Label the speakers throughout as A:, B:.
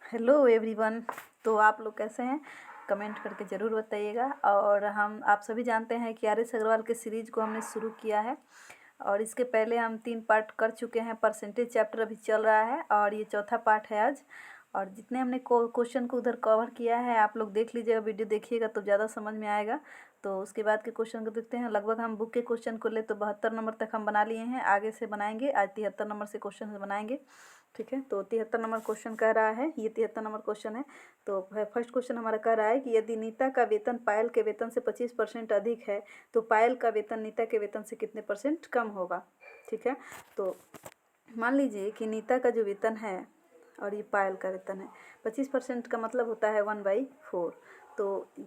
A: Hello everyone. तो आप लोग कैसे हैं, कमेंट करके ज़रूर बताइएगा। और हम आप सभी जानते हैं कि आर एस अग्रवाल के सीरीज़ को हमने शुरू किया है और इसके पहले हम 3 पार्ट कर चुके हैं। परसेंटेज चैप्टर अभी चल रहा है और ये चौथा पार्ट है आज। और जितने हमने क्वेश्चन को उधर कवर किया है आप लोग देख लीजिएगा, वीडियो देखिएगा तो ज़्यादा समझ में आएगा। तो उसके बाद के क्वेश्चन को देखते हैं। लगभग हम बुक के क्वेश्चन को ले तो 72 नंबर तक हम बना लिए हैं, आगे से बनाएंगे। आज 73 नंबर से क्वेश्चन बनाएंगे, ठीक है। तो 73 नंबर क्वेश्चन कह रहा है, ये 73 नंबर क्वेश्चन है। तो फर्स्ट क्वेश्चन हमारा कह रहा है कि यदि नीता का वेतन पायल के वेतन से 25% अधिक है तो पायल का वेतन नीता के वेतन से कितने % कम होगा, ठीक है। तो मान लीजिए कि नीता का जो वेतन है और ये पायल का वेतन है, 25% का मतलब होता है 1/4। तो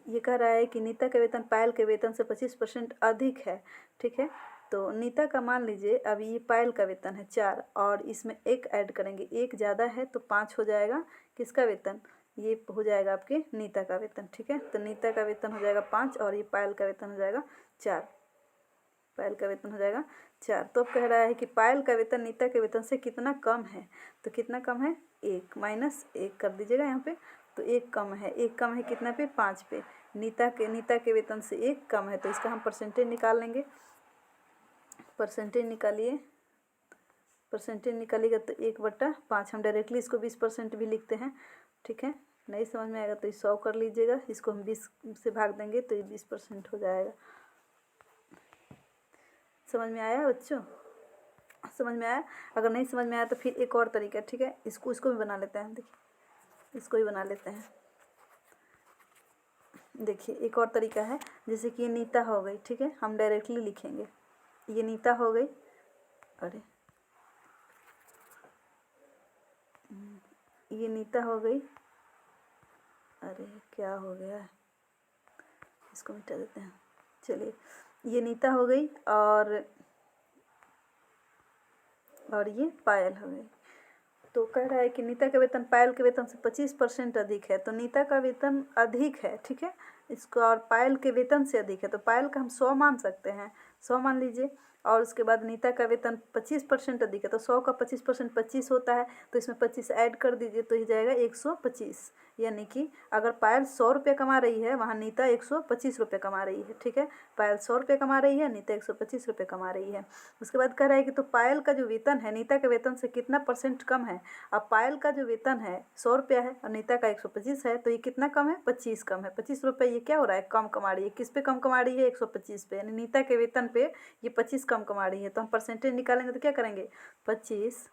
A: ये कह रहा है कि नीता का वेतन पायल के वेतन से 25% अधिक है, ठीक है। तो नीता का मान लीजिए अभी ये पायल का वेतन है 4 और इसमें 1 ऐड करेंगे, 1 ज़्यादा है तो 5 हो जाएगा। किसका वेतन? ये हो जाएगा आपके नीता का वेतन, ठीक है। तो नीता का वेतन हो जाएगा 5 और ये पायल का वेतन हो जाएगा 4। पायल का वेतन हो जाएगा 4। तो अब कह रहा है कि पायल का वेतन नीता के वेतन से कितना कम है। तो कितना कम है? 1 -1 कर दीजिएगा यहाँ पे। तो 1 कम है, 1 कम है कितना पे? 5 पे। नीता के वेतन से 1 कम है तो इसका हम परसेंटेज निकाल लेंगे। परसेंटेज निकालिए, परसेंटेज निकालिएगा तो 1/5। हम डायरेक्टली इसको 20% भी लिखते हैं, ठीक है। नहीं समझ में आएगा तो 100 कर लीजिएगा, इसको हम 20 से भाग देंगे तो ये 20% हो जाएगा। समझ में आया बच्चों? समझ में आया? अगर नहीं समझ में आया तो फिर एक और तरीका, ठीक है। इसको भी बना लेते हैं। देखिए इसको भी बना लेते हैं। देखिए एक और तरीका है, जैसे कि ये नीता हो गई, ठीक है। हम डायरेक्टली लिखेंगे, ये नीता हो गई। अरे ये नीता हो गई। अरे क्या हो गया है, इसको मिटा देते हैं। चलिए ये नीता हो गई और ये पायल हो गई। तो कह रहा है कि नीता का वेतन पायल के वेतन से 25% अधिक है। तो नीता का वेतन अधिक है, ठीक है, इसको, और पायल के वेतन से अधिक है। तो पायल का हम 100 मान सकते हैं, 100 मान लीजिए। और उसके बाद नीता का वेतन 25% अधिक है तो 100 का 25% 25 होता है। तो इसमें 25 ऐड कर दीजिए तो ये जाएगा 125। यानी कि अगर पायल 100 रुपये कमा रही है, वहाँ नीता 125 रुपये कमा रही है, ठीक है। पायल 100 रुपये कमा रही है, नीता 125 रुपये कमा रही है। उसके बाद कह रहा है कि तो पायल का जो वेतन है नीता के वेतन से कितना % कम है। अब पायल का जो वेतन है 100 रुपया है और नीता का 125 है, तो ये कितना कम है? 25 कम है। 25 रुपये ये क्या हो रहा है? कम कमा रही है। किस पे कम कमा रही है? 125 पे, यानी नीता के वेतन पे ये 25 कम कमा रही है। तो हम परसेंटेज निकालेंगे तो क्या करेंगे? 25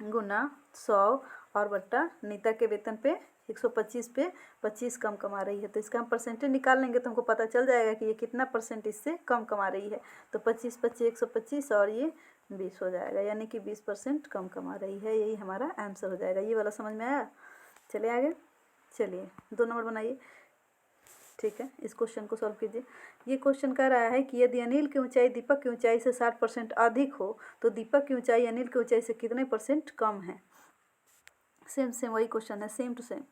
A: गुना 100 और बट्टा नीता के वेतन पे 125 पे 25 कम कमा रही है। तो इसका हम परसेंटेज निकाल लेंगे तो हमको पता चल जाएगा कि ये कितना % इससे कम कमा रही है। तो 25 25 125 और ये 20 हो जाएगा, यानी कि 20% कम कमा रही है। यही हमारा आंसर हो जाएगा। ये वाला समझ में आया? चलिए आगे, चलिए 2 नंबर बनाइए, ठीक है। इस क्वेश्चन को सॉल्व कीजिए। ये क्वेश्चन कह रहा है कि यदि अनिल की ऊंचाई दीपक की ऊंचाई से 60% अधिक हो तो दीपक की ऊंचाई अनिल की ऊंचाई से कितने % कम है। सेम सेम वही क्वेश्चन है, सेम टू सेम।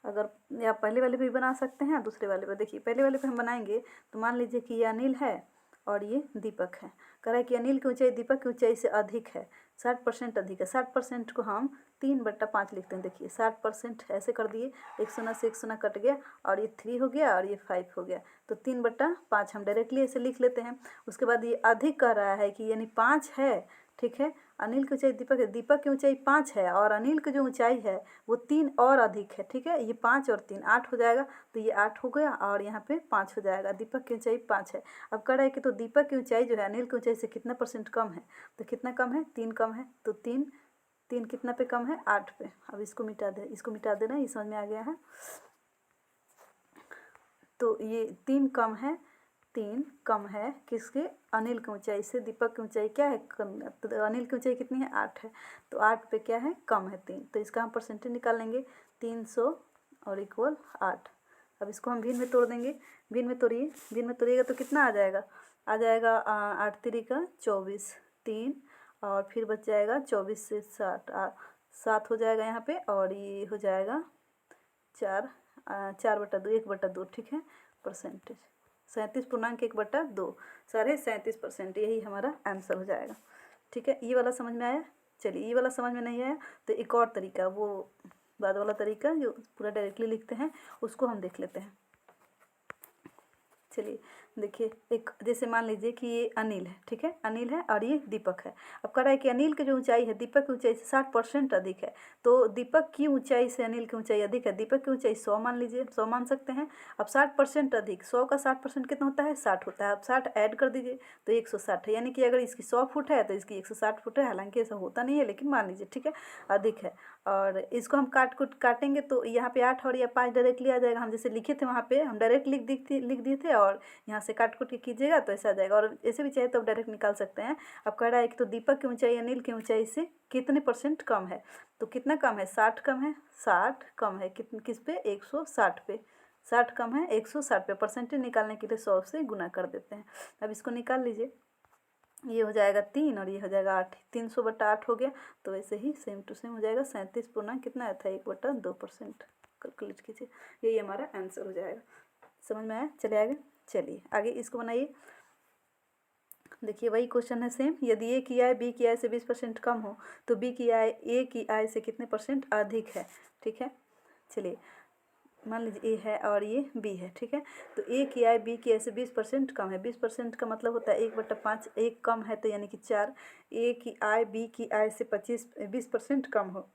A: अगर या पहले वाले पे भी बना सकते हैं, दूसरे वाले पे। देखिए पहले वाले पे हम बनाएंगे तो मान लीजिए कि ये अनिल है और ये दीपक है। कह रहा है कि अनिल की ऊंचाई दीपक की ऊंचाई से अधिक है, 60% अधिक है। 60% को हम 3/5 लिखते हैं। देखिए 60% ऐसे कर दिए, 1 शून्य से 1 शून्य कट गया और ये 3 हो गया और ये 5 हो गया। तो 3/5 हम डायरेक्टली ऐसे लिख लेते हैं। उसके बाद ये अधिक कह रहा है कि यानी 5 है, ठीक है। अनिल की ऊंचाई दीपक की ऊंचाई 5 है और अनिल की जो ऊंचाई है वो 3 और अधिक है, ठीक है। ये 5 और 3 8 हो जाएगा। तो ये 8 हो गया और यहाँ पे 5 हो जाएगा। दीपक की ऊंचाई 5 है। अब कह रहा है कि तो दीपक की ऊंचाई जो है अनिल की ऊंचाई से कितना % कम है। तो कितना कम है? 3 कम है। तो 3 कितना पे कम है? 8 पे। अब इसको मिटा देना, ये समझ में आ गया है। तो ये 3 कम है किसके? अनिल की ऊंचाई से। दीपक की ऊंचाई क्या है? कम। तो अनिल की ऊंचाई कितनी है? 8 है। तो 8 पे क्या है? कम है 3। तो इसका हम परसेंटेज निकाल लेंगे, 300 और इक्वल 8। अब इसको हम भिन्न में तोड़ देंगे। भिन्न में तोड़िएगा तो कितना आ जाएगा? आ जाएगा 8 3 24, 3 और फिर बच जाएगा 24 से 60, 7 हो जाएगा यहाँ पे। और ये हो जाएगा 4/2, 1/2, ठीक है। परसेंटेज 37.1/2, 37.5%। यही हमारा आंसर हो जाएगा, ठीक है। ये वाला समझ में आया? चलिए ये वाला समझ में नहीं आया तो एक और तरीका, वो बाद वाला तरीका जो पूरा डायरेक्टली लिखते हैं उसको हम देख लेते हैं। चलिए देखिए, एक जैसे मान लीजिए कि ये अनिल है, ठीक है, अनिल है और ये दीपक है। अब कह रहा है कि अनिल की जो ऊंचाई है दीपक की ऊंचाई से 60% अधिक है। तो दीपक की ऊंचाई से अनिल की ऊंचाई अधिक है, दीपक की ऊंचाई 100 मान लीजिए, 100 मान सकते हैं। अब 60% अधिक, 100 का 60% कितना होता है, 60 होता है। अब 60 ऐड कर दीजिए तो 160 है, यानी कि अगर इसकी 100 फुट है तो इसकी 160 फुट है। हालांकि ऐसा होता नहीं है, लेकिन मान लीजिए, ठीक है, अधिक है। और इसको हम काटेंगे तो यहाँ पे 8 और या 5 डायरेक्टली आ जाएगा। हम जैसे लिखे थे वहाँ पे हम डायरेक्ट लिख दिए थे, और यहाँ से काट के कीजिएगा तो ऐसा आ जाएगा। और ऐसे भी चाहे तो आप डायरेक्ट निकाल सकते हैं। अब कह रहा है कि तो दीपक की ऊंचाई अनिल की ऊंचाई से कितने % कम है। तो कितना कम है, 60 कम है, 60 कम है किस पे, 160 पे। 60 कम है 160 पे। परसेंटेज निकालने के लिए 100 से गुना कर देते हैं। अब इसको निकाल लीजिए, ये हो जाएगा 3 और ये हो जाएगा 8, 300/8 हो गया। तो वैसे ही सेम टू सेम हो जाएगा 37 पूर्णांक कितना था, 1/2%। कैलकुलेट कीजिए, यही हमारा आंसर हो जाएगा। समझ में आया? चले आगे, चलिए आगे इसको बनाइए। देखिए वही क्वेश्चन है सेम। यदि ए की आय बी की आय से 20% कम हो तो बी की आय ए की आय से कितने % अधिक है, ठीक है। चलिए मान लीजिए ए है और ये बी है, ठीक है। तो ए की आय बी की आय से 20% कम है। 20% का मतलब होता है 1/5, एक कम है तो यानी कि 4। ए की आय बी की आय से 20% कम हो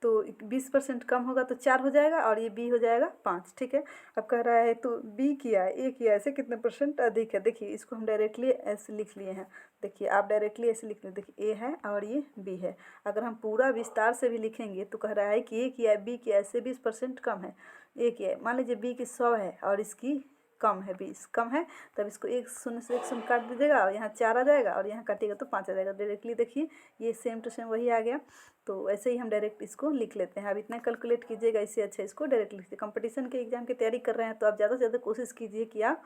A: तो 20% कम होगा तो 4 हो जाएगा, और ये बी हो जाएगा 5, ठीक है। अब कह रहा है तो बी की आय ए की आय से कितने % अधिक है। देखिए इसको हम डायरेक्टली ऐसे लिख लिए हैं। देखिए आप डायरेक्टली ऐसे लिख लें, देखिए ए है और ये बी है। अगर हम पूरा विस्तार से भी लिखेंगे तो कह रहा है कि ए की आय बी की आय से 20% कम है। ए की आय मान लीजिए बी की 100 है और इसकी कम है, 20 कम है, तब इसको 1 शून्य से 1 शून्य काट दीजिएगा और यहाँ 4 आ जाएगा, और यहाँ काटिएगा तो 5 आ जाएगा। डायरेक्टली देखिए ये सेम टू सेम वही आ गया। तो ऐसे ही हम डायरेक्ट इसको लिख लेते हैं। अब इतना कैलकुलेट कीजिएगा, इससे अच्छा इसको डायरेक्ट लिखिए। कंपटीशन के एग्जाम की तैयारी कर रहे हैं तो आप ज़्यादा से ज़्यादा कोशिश कीजिए कि आप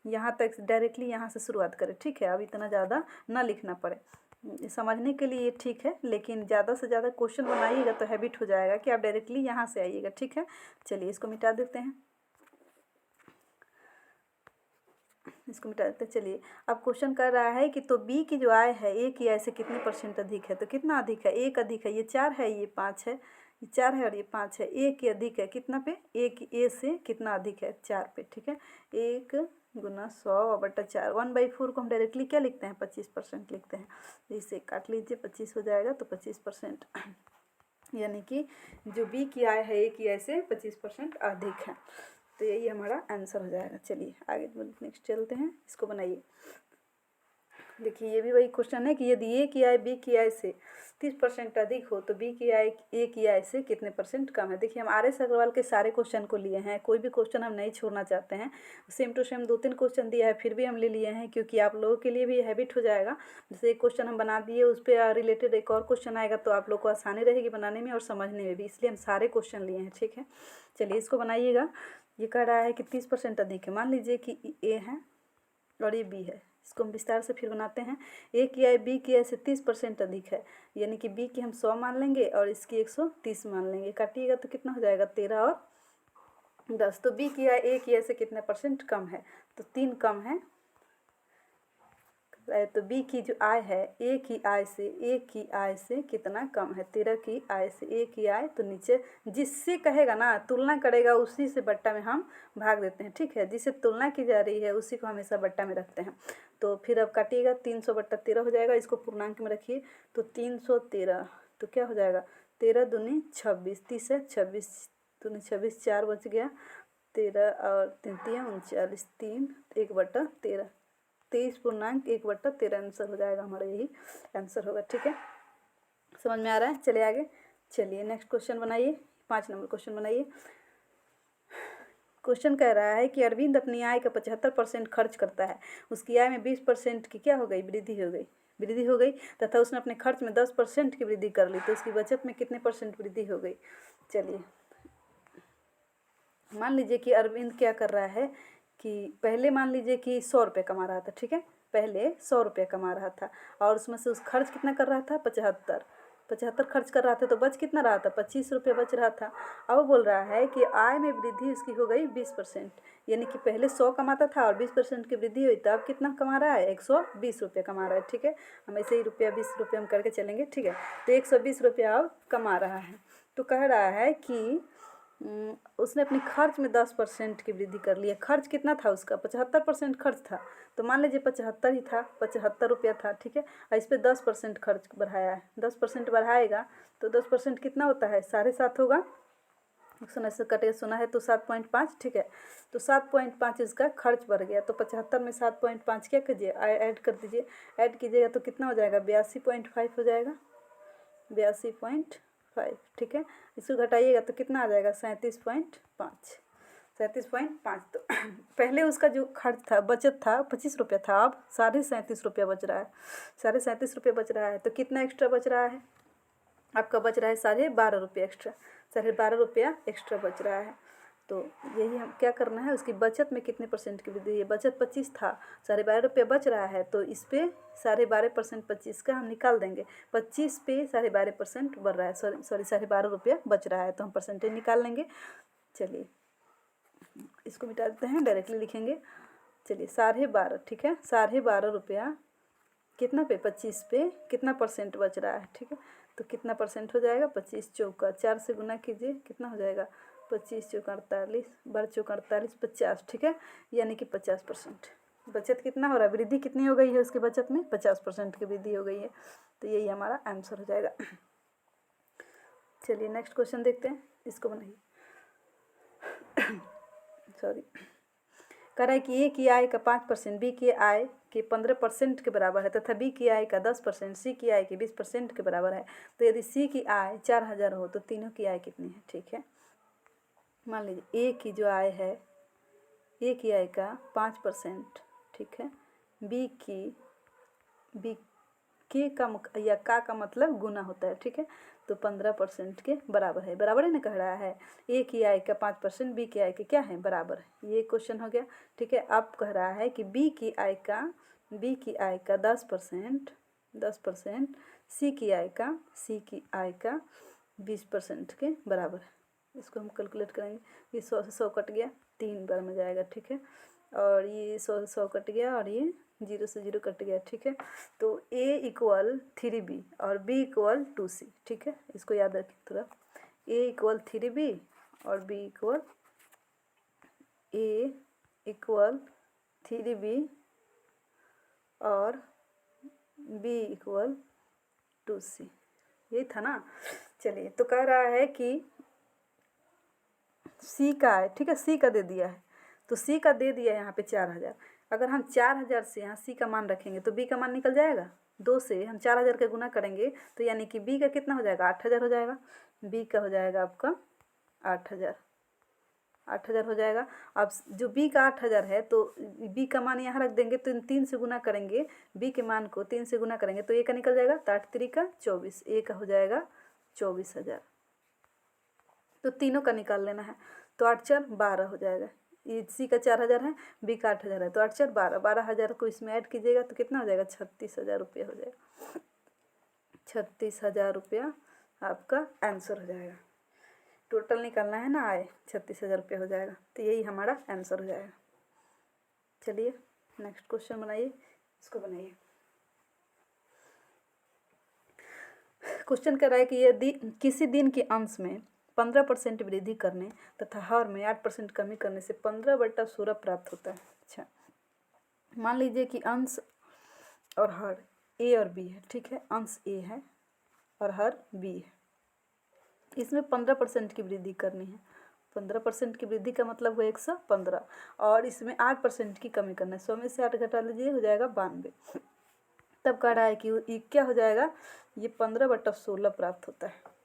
A: यहाँ तक डायरेक्टली यहाँ से शुरुआत करें, ठीक है। अब इतना ज़्यादा ना लिखना पड़े, समझने के लिए ये ठीक है, लेकिन ज़्यादा से ज़्यादा क्वेश्चन बनाइएगा तो हैबिट हो जाएगा कि आप डायरेक्टली यहाँ से आइएगा, ठीक है। चलिए इसको मिटा देते हैं, इसको मिटा देते हैं। चलिए अब क्वेश्चन कर रहा है कि तो बी की जो आय है ए की आय से कितने % अधिक है। तो कितना अधिक है, 1 अधिक है, ये 4 है, ये 5 है, ये 4 है और ये 5 है। ए की अधिक है कितना पे, ए से कितना अधिक है, 4 पे, ठीक है। 1 गुना 100/4, 1/4 को हम डायरेक्टली क्या लिखते हैं, 25% लिखते हैं। इसे काट लीजिए, 25 हो जाएगा तो 25%, यानी कि जो बी की आय है ए की आय से 25% अधिक है। तो यही हमारा आंसर हो जाएगा। चलिए आगे नेक्स्ट चलते हैं, इसको बनाइए। देखिए ये भी वही क्वेश्चन है कि यदि ए की आय बी की आय से 30% अधिक हो तो बी की आय ए की आय से कितने % कम है। देखिए हम RS अग्रवाल के सारे क्वेश्चन को लिए हैं, कोई भी क्वेश्चन हम नहीं छोड़ना चाहते हैं। सेम टू सेम 2-3 क्वेश्चन दिया है फिर भी हम ले लिए हैं, क्योंकि आप लोगों के लिए भी हैबिट हो जाएगा। जैसे एक क्वेश्चन हम बना दिए, उस पर रिलेटेड एक और क्वेश्चन आएगा तो आप लोग को आसानी रहेगी बनाने में और समझने में भी, इसलिए हम सारे क्वेश्चन लिए हैं, ठीक है। चलिए इसको बनाइएगा। ये कह रहा है कि 30% अधिक है। मान लीजिए कि ए है और ये बी है, इसको हम विस्तार से फिर बनाते हैं। ए की आय बी की आय से 30% अधिक है, यानी कि बी की हम 100 मान लेंगे और इसकी 130 मान लेंगे। काटिएगा तो कितना हो जाएगा, 13 और 10। तो बी की आय ए की आय से कितने % कम है, तो 3 कम है। तो बी की जो आय है ए की आय से कितना कम है, 13 की आय से ए की आय। तो नीचे जिससे कहेगा ना तुलना करेगा उसी से बट्टा में हम भाग देते हैं, ठीक है। जिससे तुलना की जा रही है उसी को हमेशा बट्टा में रखते हैं। तो फिर अब काटिएगा, 300/13 हो जाएगा। इसको पूर्णांक में रखिए तो 313, तो क्या हो जाएगा, 13 दूनी 26, 30 है 26 दूनी 26, 4 बच गया, 13 और 3 39, 3 1/13, 23 पूर्णांक 1/13 आंसर हो जाएगा हमारा, यही आंसर होगा, ठीक है। समझ में आ रहा है? चलिए आगे, चलिए नेक्स्ट क्वेश्चन बनाइए, 5 नंबर क्वेश्चन बनाइए। क्वेश्चन कह रहा है कि अरविंद अपनी आय का 75% खर्च करता है, उसकी आय में 20% की क्या हो गई, वृद्धि हो गई तथा उसने अपने खर्च में 10% की वृद्धि कर ली, तो उसकी बचत में कितने % वृद्धि हो गई। चलिए मान लीजिए कि अरविंद क्या कर रहा है कि पहले मान लीजिए कि 100 रुपये कमा रहा था, ठीक है। पहले 100 रुपये कमा रहा था और उसमें से उस खर्च कितना कर रहा था, 75 खर्च कर रहा था, तो बच कितना रहा था, 25 रुपये बच रहा था। अब बोल रहा है कि आय में वृद्धि उसकी हो गई 20%, यानी कि पहले 100 कमाता था और 20% की वृद्धि हुई, तो अब कितना कमा रहा है, 120 रुपये कमा रहा है, ठीक है। हम ऐसे ही रुपया 20 रुपये हम करके चलेंगे, ठीक है। तो 120 रुपया अब कमा रहा है। तो कह रहा है कि उसने अपनी खर्च में 10% की वृद्धि कर ली है। खर्च कितना था उसका? 75% खर्च था। तो मान लीजिए 75 ही था, 75 रुपया था, ठीक है। और इस पर 10% खर्च बढ़ाया है। 10% बढ़ाएगा तो 10% कितना होता है? 7.5 होगा। सुना से कटे सुना है तो 7.5, ठीक है। तो 7.5 इसका खर्च बढ़ गया। तो 75 में 7.5 क्या कीजिए? ऐड कर दीजिए। ऐड कीजिएगा तो कितना हो जाएगा? 82.5 हो जाएगा। 82.5, ठीक है। इसको घटाइएगा तो कितना आ जाएगा? 37.5। 37.5। तो पहले उसका जो खर्च था, बचत था 25 रुपया था, अब 37.5 रुपया बच रहा है। 37.5 रुपया बच रहा है तो कितना एक्स्ट्रा बच रहा है? आपका बच रहा है 12.5 रुपया एक्स्ट्रा। 12.5 रुपया एक्स्ट्रा बच रहा है। तो यही हम क्या करना है, उसकी बचत में कितने परसेंट की वृद्धि है? बचत 25 था, 12.5 रुपया बच रहा है, तो इस पर 12.5% 25 का हम निकाल देंगे। 25 पे 12.5% बढ़ रहा है, सॉरी 12.5 रुपया बच रहा है, तो हम परसेंटेज निकाल लेंगे। चलिए इसको मिटा देते हैं, डायरेक्टली लिखेंगे। चलिए 12.5, ठीक है। 12.5 रुपया कितना पे? 25 पे कितना परसेंट बच रहा है, ठीक है। तो कितना परसेंट हो जाएगा? 25 चौका 4 से गुना कीजिए, कितना हो जाएगा? 25 चौका 48, 12 चौका 48, 50, ठीक है। यानी कि 50%। बचत कितना हो रहा है? वृद्धि कितनी हो गई है उसकी बचत में? 50% की वृद्धि हो गई है। तो यही हमारा आंसर हो जाएगा। चलिए नेक्स्ट क्वेश्चन देखते हैं, इसको बनाइए। सॉरी, कह रहा है कि ए की आय का 5% बी की आय के 15% के बराबर है तथा बी की आय का 10% सी की आय के 20% के बराबर है। तो यदि सी की आय 4,000 हो तो तीनों की आय कितनी है? ठीक है, मान लीजिए ए की जो आय है, ए की आय का 5%, ठीक है। बी के का मतलब गुना होता है, ठीक है। तो 15% के बराबर है। बराबर है ना, कह रहा है ए की आय का 5% बी की आय के क्या है? बराबर है। ये क्वेश्चन हो गया, ठीक है। अब कह रहा है कि बी की आय का 10% सी की आय का 20% के बराबर है। इसको हम कैलकुलेट करेंगे। ये 100 से 100 कट गया, 3 बार में जाएगा, ठीक है। और ये 100 से 100 कट गया और ये 0 से 0 कट गया, ठीक है। तो A इक्वल 3B और B इक्वल 2C, ठीक है। इसको याद रखें थोड़ा। A इक्वल 3B और B इक्वल 3B और B इक्वल 2C, यही था ना। चलिए, तो कह रहा है कि C का है, ठीक है। C का दे दिया है, तो C का दे दिया है यहाँ पे 4,000। अगर हम 4,000 से यहाँ C का मान रखेंगे तो B का मान निकल जाएगा। 2 से हम 4,000 का गुना करेंगे तो यानी कि B का कितना हो जाएगा? 8,000 हो जाएगा। B का हो जाएगा आपका 8,000 हो जाएगा। अब जो B का 8,000 है तो B का मान यहाँ रख देंगे, तो 3 से गुना करेंगे। B के मान को 3 से गुना करेंगे तो A का निकल जाएगा, तो 8 3 का 24, A का हो जाएगा 24,000। तो तीनों का निकाल लेना है, तो 8 4 12 हो जाएगा। ये सी का 4,000 है, बी का 8,000 है, तो 8 4 12, 12,000 को इसमें ऐड कीजिएगा तो कितना हो जाएगा? 36,000 रुपया हो जाएगा। 36,000 रुपया आपका आंसर हो जाएगा। टोटल निकालना है ना आय, 36,000 रुपया हो जाएगा। तो यही हमारा आंसर हो जाएगा। चलिए नेक्स्ट क्वेश्चन बनाइए, इसको बनाइए। क्वेश्चन कह रहा है कि यदि किसी दिन के अंश में 15% वृद्धि करने तथा हर में 8% कमी करने से 15/16 प्राप्त होता है। अच्छा, मान लीजिए कि अंश और हर ए और बी है, ठीक है। अंश ए है और हर बी है। इसमें 15% की वृद्धि करनी है। 15% की वृद्धि का मतलब हुआ 115, और इसमें 8% की कमी करना है। 100 में से 8 घटा लीजिए, हो जाएगा 92। तब कह रहा है कि ये क्या हो जाएगा? ये 15/16 प्राप्त होता है।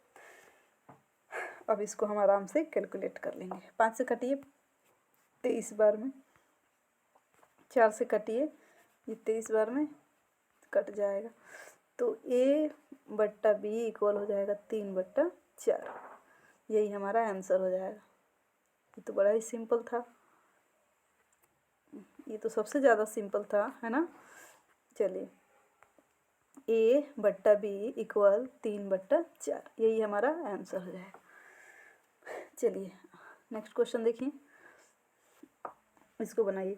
A: अब इसको हम आराम से कैलकुलेट कर लेंगे। 5 से कटिए 23 बार में, 4 से कटिए ये 23 बार में कट जाएगा। तो A/B इक्वल हो जाएगा 3/4। यही हमारा आंसर हो जाएगा। ये तो बड़ा ही सिंपल था, ये तो सबसे ज़्यादा सिंपल था, है ना। चलिए, A/B इक्वल 3/4, यही हमारा आंसर हो जाएगा। चलिए नेक्स्ट क्वेश्चन देखिए, इसको बनाइए।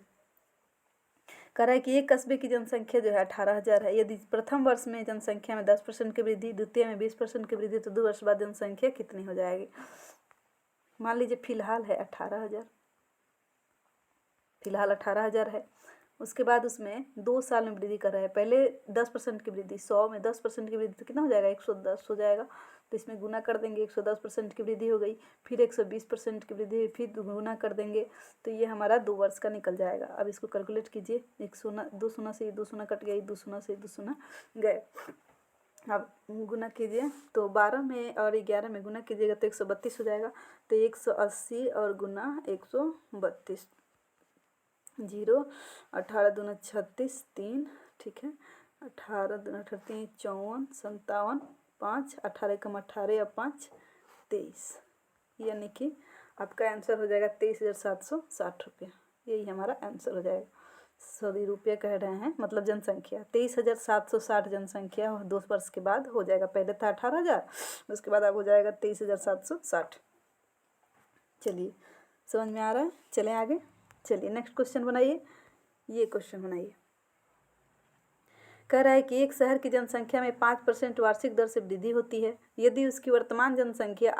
A: कह रहा है कि एक कस्बे की जनसंख्या जो है 18,000 है। यदि प्रथम वर्ष में जनसंख्या में 10% की वृद्धि, द्वितीय में 20% की वृद्धि, तो 2 वर्ष बाद जनसंख्या कितनी हो जाएगी। मान लीजिए फिलहाल है 18,000, फिलहाल 18,000 है। उसके बाद उसमें 2 साल में वृद्धि कर रहा है। पहले 10% की वृद्धि, 100 में 10% की वृद्धि तो कितना हो जाएगा, 110 हो जाएगा। तो इसमें गुना कर देंगे, 110% की वृद्धि हो गई। फिर 120% की वृद्धि, फिर गुना कर देंगे, तो ये हमारा 2 वर्ष का निकल जाएगा। अब इसको कैलकुलेट कीजिए। 1 शून्य, 2 शून्य से 2 शून्य कट गई, 2 शून्य से 2 शून्य गए। अब गुना कीजिए तो 12 में और 11 में गुना कीजिएगा तो 132 हो जाएगा। तो 180 और गुना 132, 0, 18 दूना 36, 3, ठीक है। 18 दूना 38, 54, 57, 5, 18 कम 18 और 5, 23, यानी कि आपका आंसर हो जाएगा 23,760 रुपया। यही हमारा आंसर हो जाएगा। सॉरी, रुपये कह रहे हैं, मतलब जनसंख्या 23,760 जनसंख्या 2 वर्ष के बाद हो जाएगा। पहले था 18,000, उसके बाद अब हो जाएगा 23,760। चलिए, समझ में आ रहा है। चलें आगे। चलिए नेक्स्ट क्वेश्चन बनाइए। ये क्वेश्चन बनाइए। कह रहा है कि एक शहर की जनसंख्या में 5% वार्षिक दर से वृद्धि होती है। यदि उसकी वर्तमान जनसंख्या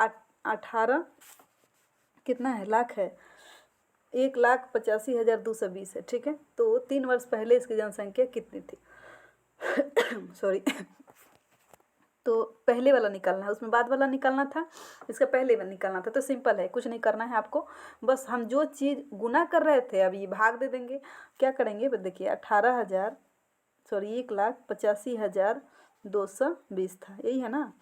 A: 18 कितना है, लाख है, 1,85,220 है, ठीक है। तो 3 वर्ष पहले इसकी जनसंख्या कितनी थी। सॉरी, तो पहले वाला निकालना है, उसमें बाद वाला निकालना था, इसका पहले वाला निकालना था। तो सिंपल है, कुछ नहीं करना है आपको, बस हम जो चीज़ गुना कर रहे थे अब ये भाग दे देंगे। क्या करेंगे, देखिए 18,000, सॉरी 1,85,220 था, यही है ना।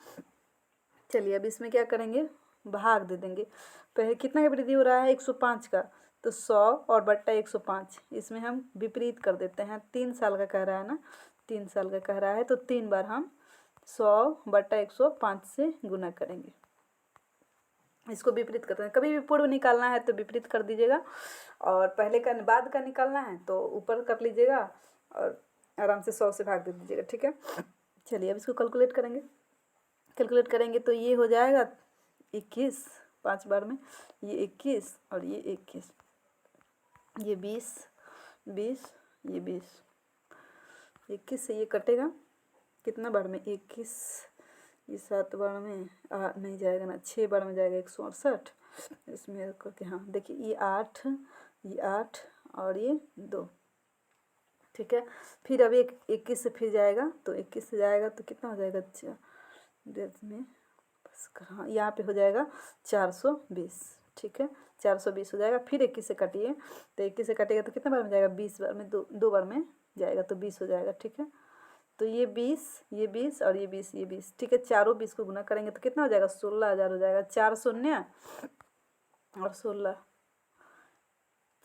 A: चलिए अब इसमें क्या करेंगे, भाग दे देंगे। पहले कितना का वृद्धि हो रहा है, 105 का, तो 100 और बट्टा 105, इसमें हम विपरीत कर देते हैं। 3 साल का कह रहा है ना, 3 साल का कह रहा है, तो 3 बार हम 100 बट्टा 105 से गुना करेंगे। इसको विपरीत करते हैं। कभी भी पूर्व निकालना है तो विपरीत कर दीजिएगा, और पहले का बाद का निकालना है तो ऊपर कर लीजिएगा और आराम से 100 से भाग दे दीजिएगा, ठीक है। चलिए अब इसको कैलकुलेट करेंगे। कैलकुलेट करेंगे तो ये हो जाएगा 21, 5 बार में, ये 21 और ये 21, ये 20, 20, ये 20, 21 से ये कटेगा कितना बार में, 21, ये 7 बार में नहीं जाएगा ना, 6 बार में जाएगा 168, इसमें करके, हाँ देखिए ये 8, ये 8 और ये 2, ठीक है। फिर अब 21 से फिर जाएगा, तो 21 से जाएगा तो कितना हो जाएगा, में बस, हाँ यहाँ पे हो जाएगा 420, ठीक है, 420 हो जाएगा। फिर 21 से काटिए, तो 21 से काटिएगा तो कितना बार में जाएगा, 20 बार में, दो बार में जाएगा, तो 20 हो जाएगा, ठीक है। तो ये 20, ये 20 और ये 20, ये 20, ठीक है। चारों 20 को गुना करेंगे तो कितना हो जाएगा, 16,000 हो जाएगा। 4 शून्य और 16,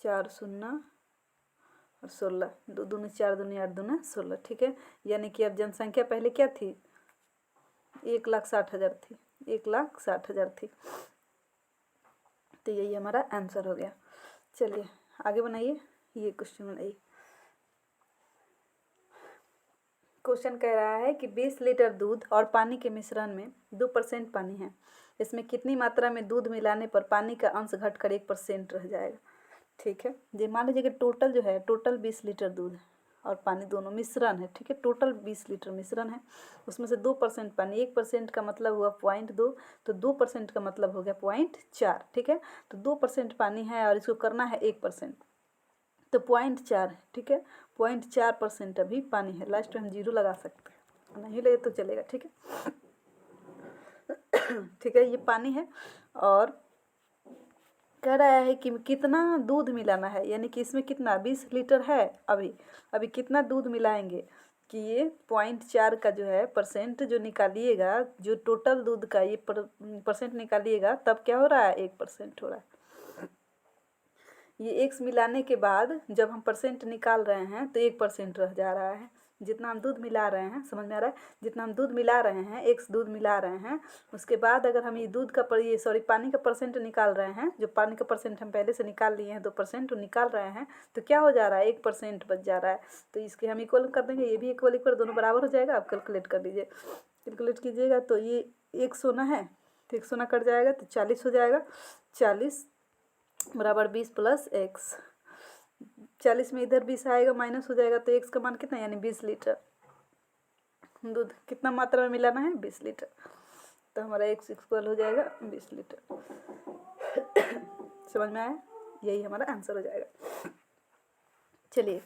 A: 4 शून्य और 16, 2 दूनी 4 दूनी 8 दूना 16, ठीक है। यानी कि अब जनसंख्या पहले क्या थी, 1,60,000 थी, 1,60,000 थी। तो यही हमारा आंसर हो गया। चलिए आगे बनाइए, ये क्वेश्चन बनाइए। क्वेश्चन कह रहा है कि 20 लीटर दूध और पानी के मिश्रण में 2% पानी है, इसमें कितनी मात्रा में दूध मिलाने पर पानी का अंश घटकर 1% रह जाएगा, ठीक है। जी मान लीजिए कि टोटल जो है, टोटल 20 लीटर दूध और पानी दोनों मिश्रण है, ठीक है। टोटल 20 लीटर मिश्रण है, उसमें से 2% पानी, 1% का मतलब हुआ 0.2, तो 2% का मतलब हो गया 0.4, ठीक है। तो 2% पानी है और इसको करना है 1%, तो 0.4 है, ठीक है। 0.4% अभी पानी है। लास्ट में हम 0 लगा सकते हैं, नहीं लगे तो चलेगा, ठीक है। ठीक है, ये पानी है और कह रहा है कि कितना दूध मिलाना है, यानी कि इसमें कितना 20 लीटर है, अभी कितना दूध मिलाएंगे कि ये 0.4 का जो है परसेंट जो निकालिएगा, जो टोटल दूध का ये परसेंट निकालिएगा, तब क्या हो रहा है, 1% हो रहा है। ये x मिलाने के बाद जब हम परसेंट निकाल रहे हैं तो 1% रह जा रहा है। जितना हम दूध मिला रहे हैं, समझ में आ रहा है, जितना हम दूध मिला रहे हैं, x दूध मिला रहे हैं, उसके बाद अगर हम ये दूध का पानी का परसेंट निकाल रहे हैं, जो पानी का परसेंट हम पहले से निकाल लिए हैं 2% निकाल रहे हैं, तो क्या हो जा रहा है, 1% बच जा रहा है। तो इसके हम इक्वल कर देंगे, ये भी इक्वल दोनों बराबर हो जाएगा। आप कैलकुलेट कर लीजिए, कैलकुलेट कीजिएगा तो ये 1 सोना है, तो 1 सोना कट जाएगा तो 40 हो जाएगा। 40 बराबर 20 + x, 40 में इधर 20 आएगा, माइनस हो जाएगा, तो x का मान कितना, यानी 20 लीटर दूध कितना मात्रा में मिलाना है, 20 लीटर। तो हमारा x इक्वल हो जाएगा 20 लीटर। समझ में आया, यही हमारा आंसर हो जाएगा। चलिए,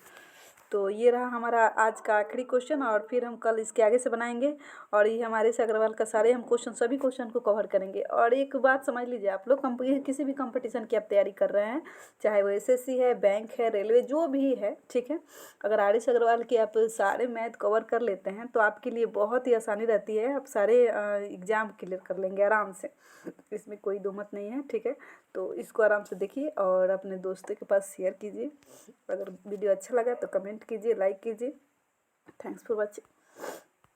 A: तो ये रहा हमारा आज का आखिरी क्वेश्चन, और फिर हम कल इसके आगे से बनाएंगे, और ये हमारे से अग्रवाल का सारे हम क्वेश्चन, सभी क्वेश्चन को कवर करेंगे। और एक बात समझ लीजिए, आप लोग किसी भी कंपटीशन की आप तैयारी कर रहे हैं, चाहे वो एसएससी है, बैंक है, रेलवे, जो भी है, ठीक है, अगर आर.एस. अग्रवाल के आप सारे मैथ कवर कर लेते हैं तो आपके लिए बहुत ही आसानी रहती है, आप सारे एग्ज़ाम क्लियर कर लेंगे आराम से, इसमें कोई दो मत नहीं है, ठीक है। तो इसको आराम से देखिए और अपने दोस्तों के पास शेयर कीजिए। अगर वीडियो अच्छा लगा तो कमेंट कीजिए, लाइक कीजिए। Thanks for watching.